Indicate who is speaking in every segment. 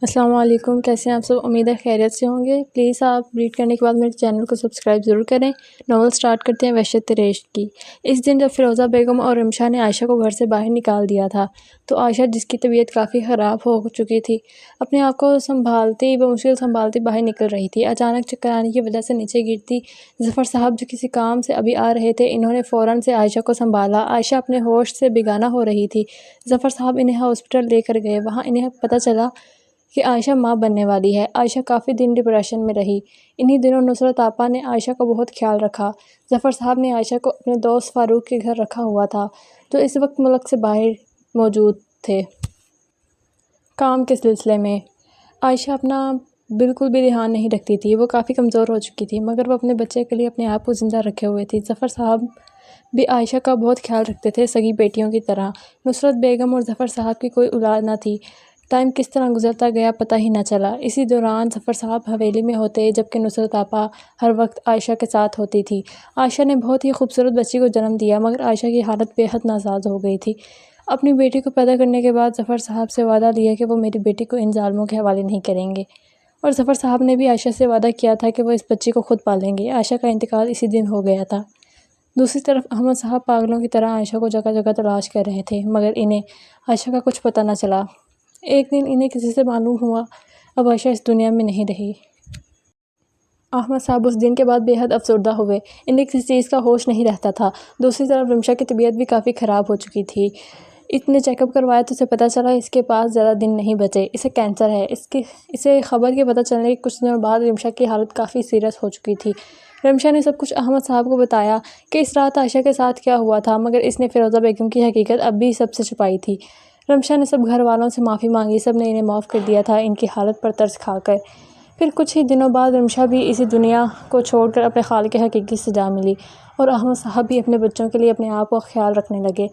Speaker 1: السلام علیکم، کیسے ہیں آپ سب؟ امید ہے خیریت سے ہوں گے۔ پلیز آپ ریڈ کرنے کے بعد میرے چینل کو سبسکرائب ضرور کریں۔ ناول سٹارٹ کرتے ہیں وحشت ریش کی۔ اس دن جب فیروزہ بیگم اور رمشا نے عائشہ کو گھر سے باہر نکال دیا تھا تو عائشہ، جس کی طبیعت کافی خراب ہو چکی تھی، اپنے آپ کو بمشکل سنبھالتی باہر نکل رہی تھی۔ اچانک چکر آنے کی وجہ سے نیچے گرتی ظفر صاحب، جو کسی کام سے ابھی آ رہے تھے، انہوں نے فوراً سے عائشہ کو سنبھالا۔ عائشہ اپنے ہوش سے بیگانہ ہو رہی تھی۔ ظفر صاحب انہیں ہاسپٹل لے کر گئے۔ وہاں انہیں پتہ چلا کہ عائشہ ماں بننے والی ہے۔ عائشہ کافی دن ڈپریشن میں رہی۔ انہی دنوں نصرت آپا نے عائشہ کا بہت خیال رکھا۔ ظفر صاحب نے عائشہ کو اپنے دوست فاروق کے گھر رکھا ہوا تھا، جو اس وقت ملک سے باہر موجود تھے۔ کام کے سلسلے میں عائشہ اپنا بالکل بھی دھیان نہیں رکھتی تھی۔ وہ کافی کمزور ہو چکی تھی، مگر وہ اپنے بچے کے لیے اپنے آپ کو زندہ رکھے ہوئے تھی۔ ظفر صاحب بھی عائشہ کا بہت خیال رکھتے تھے، سگی بیٹیوں کی طرح۔ نصرت بیگم اور ظفر صاحب کی کوئی اولاد نہ تھی۔ ٹائم کس طرح گزرتا گیا پتہ ہی نہ چلا۔ اسی دوران ظفر صاحب حویلی میں ہوتے، جبکہ نصرت آپا ہر وقت عائشہ کے ساتھ ہوتی تھی۔ عائشہ نے بہت ہی خوبصورت بچی کو جنم دیا، مگر عائشہ کی حالت بے حد ناساز ہو گئی تھی۔ اپنی بیٹی کو پیدا کرنے کے بعد ظفر صاحب سے وعدہ لیا کہ وہ میری بیٹی کو ان ظالموں کے حوالے نہیں کریں گے، اور ظفر صاحب نے بھی عائشہ سے وعدہ کیا تھا کہ وہ اس بچی کو خود پالیں گے۔ عائشہ کا انتقال اسی دن ہو گیا تھا۔ دوسری طرف احمد صاحب پاگلوں کی طرح عائشہ کو جگہ جگہ تلاش کر رہے تھے، مگر انہیں عائشہ کا کچھ پتہ نہ چلا۔ ایک دن انہیں کسی سے معلوم ہوا اب عائشہ اس دنیا میں نہیں رہی۔ احمد صاحب اس دن کے بعد بے حد افسردہ ہوئے۔ انہیں کسی چیز کا ہوش نہیں رہتا تھا۔ دوسری طرف رمشا کی طبیعت بھی کافی خراب ہو چکی تھی۔ اتنے چیک اپ کروایا تو اسے پتہ چلا اس کے پاس زیادہ دن نہیں بچے، اسے کینسر ہے۔ اسے خبر کے پتہ چلنے کے کچھ دنوں بعد رمشا کی حالت کافی سیریس ہو چکی تھی۔ رمشا نے سب کچھ احمد صاحب کو بتایا کہ اس رات عائشہ کے ساتھ کیا ہوا تھا، مگر اس نے فیروزہ بیگم کی حقیقت اب بھی سب سے چھپائی تھی۔ رمشا نے سب گھر والوں سے معافی مانگی، سب نے انہیں معاف کر دیا تھا ان کی حالت پر ترس کھا کر۔ پھر کچھ ہی دنوں بعد رمشا بھی اسی دنیا کو چھوڑ کر اپنے خالق حقیقی سے جا ملی، اور احمد صاحب بھی اپنے بچوں کے لیے اپنے آپ کا خیال رکھنے لگے۔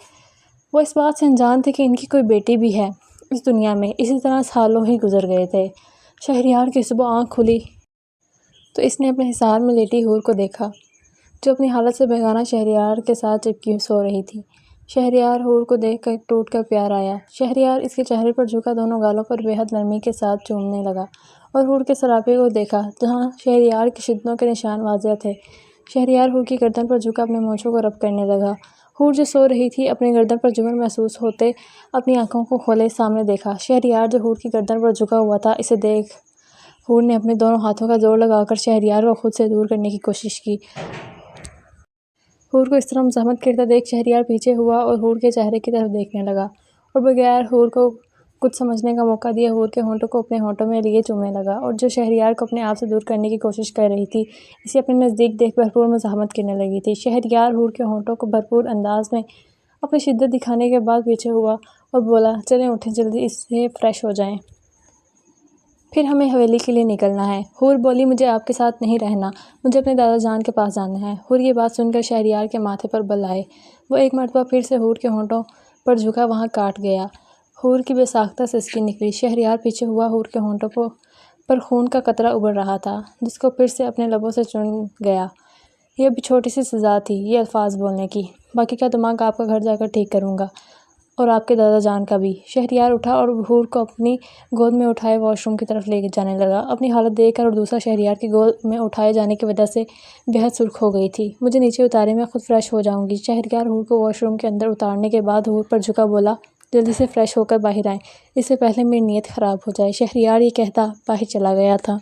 Speaker 1: وہ اس بات سے انجان تھے کہ ان کی کوئی بیٹی بھی ہے اس دنیا میں۔ اسی طرح سالوں ہی گزر گئے تھے۔ شہریار کی صبح آنکھ کھلی تو اس نے اپنے حصار میں لیٹی حور کو دیکھا، جو اپنی حالت سے بیگانہ شہریار کے ساتھ چپکی سو رہی تھی۔ شہریار حور کو دیکھ کر ٹوٹ کر پیار آیا۔ شہریار اس کے چہرے پر جھکا، دونوں گالوں پر بے حد نرمی کے ساتھ چومنے لگا، اور حور کے سراپے کو دیکھا جہاں شہریار کی شدنوں کے نشان واضح تھے۔ شہریار حور کی گردن پر جھکا اپنے مونچھوں کو رب کرنے لگا۔ حور جو سو رہی تھی، اپنی گردن پر جبن محسوس ہوتے اپنی آنکھوں کو کھولے سامنے دیکھا۔ شہریار جو حور کی گردن پر جھکا ہوا تھا، اسے دیکھ حور نے اپنے دونوں ہاتھوں کا زور لگا کر شہریار کو خود سے دور کرنے کی کوشش کی۔ حور کو اس طرح مزاحمت کرتا دیکھ شہریار پیچھے ہوا اور حور کے چہرے کی طرف دیکھنے لگا، اور بغیر حور کو کچھ سمجھنے کا موقع دیے حور کے ہونٹوں کو اپنے ہونٹوں میں لیے چومنے لگا، اور جو شہریار کو اپنے آپ سے دور کرنے کی کوشش کر رہی تھی، اسے اپنے نزدیک دیکھ بھرپور مزاحمت کرنے لگی تھی۔ شہریار حور کے ہونٹوں کو بھرپور انداز میں اپنی شدت دکھانے کے بعد پیچھے ہوا اور بولا، چلیں اٹھیں، جلدی اس سے فریش ہو جائیں، پھر ہمیں حویلی کے لیے نکلنا ہے۔ حور بولی، مجھے آپ کے ساتھ نہیں رہنا، مجھے اپنے دادا جان کے پاس جانا ہے۔ حور یہ بات سن کر شہریار کے ماتھے پر بل آئے۔ وہ ایک مرتبہ پھر سے حور کے ہونٹوں پر جھکا وہاں کاٹ گیا۔ حور کی بے ساختہ سسکی نکلی۔ شہریار پیچھے ہوا، حور کے ہونٹوں پر خون کا قطرہ ابل رہا تھا، جس کو پھر سے اپنے لبوں سے چون گیا۔ یہ ابھی چھوٹی سی سزا تھی یہ الفاظ بولنے کی، باقی کا دماغ آپ کا گھر جا کر ٹھیک کروں گا، اور آپ کے دادا جان کا بھی۔ شہریار اٹھا اور حور کو اپنی گود میں اٹھائے واش روم کی طرف لے جانے لگا۔ اپنی حالت دیکھ کر اور دوسرا شہریار کی گود میں اٹھائے جانے کی وجہ سے بے حد سرخ ہو گئی تھی۔ مجھے نیچے اتاریں، میں خود فریش ہو جاؤں گی۔ شہریار حور کو واش روم کے اندر اتارنے کے بعد حور پر جھکا بولا، جلدی سے فریش ہو کر باہر آئیں، اس سے پہلے میری نیت خراب ہو جائے۔ شہریار یہ کہتا باہر چلا گیا تھا۔